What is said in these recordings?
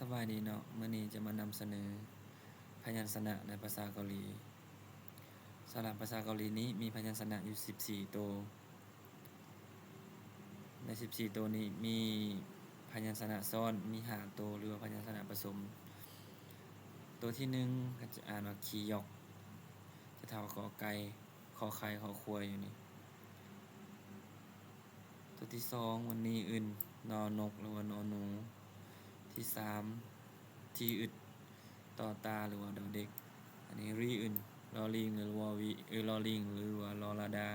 สบายดีเนาะมื้อนี้จะมานำเสนอพยัญชนะในภาษาเกาหลีสำหรับภาษาเกาหลีนี้มีพยัญชนะอยู่14ตัวใน14ตัวนี้มีพยัญชนะซ้อนมี5ตัวหรือว่าพยัญชนะผสมตัวที่1ก็จะอ่านว่าคียอกจะเท่ากับกอไก่ขอไข่ขอควายอยู่นี่ตัวที่2วันนี้อื่นนอนกหรือว่านอหนูที่3ที่อึดต่อตาหรือว่าดอเด็กอันนี้รีอื่นลอลิงหรือวอวิลอลิงหรือว่าลอลาดา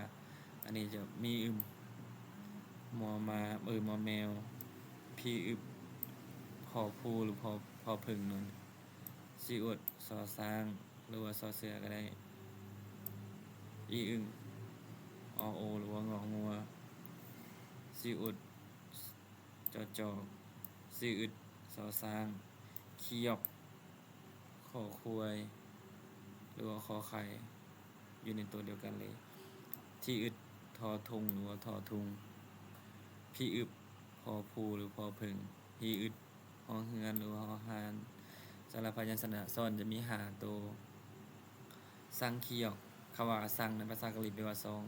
อันนี้จะมีมอมามอแมวพี่พอพูหรือพอพึ่งนั่นซีอุดซอสร้างหรือว่าซอเสือก็ได้อีอึ่งอโอหรือว่างองัวซีอุดจอซีอึดซอสร้างขี้ยอกขอควายหรือว่าขอไข่อยู่ในตัวเดียวกันเลยที่อึดทอทงหรือว่าทอทุงพี่อึบพอพูหรือพอพึ่งพี่อึดฮอเฮือนหรือว่าฮอฮานสำหรับพยัญชนะซ้อนจะมี5ตัวซังขี้ยอกคำว่าซังในภาษาเกาหลีแปลว่าซอง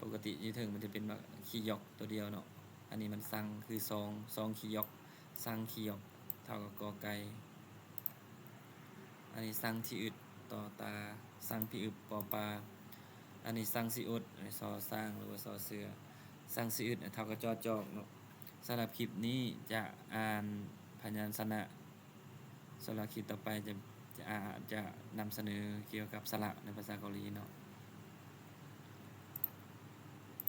ปกติอยู่ถึงมันจะเป็นแบบขี้ยอกตัวเดียวเนาะอันนี้มันซังคือซองขี้ยอกซังขี้ยอกเท่ากับกอไก่อันนี้ซังที่อึดต่อตาซังพี่อึบปอปลาอันนี้ซังซีอุดซอสร้างหรือว่าซอเสือซังซีอุดเท่ากับจอจอกเนาะสำหรับคลิปนี้จะอ่านพยัญชนะสำหรับคลิปต่อไปจะนำเสนอเกี่ยวกับสระในภาษาเกาหลีเนาะ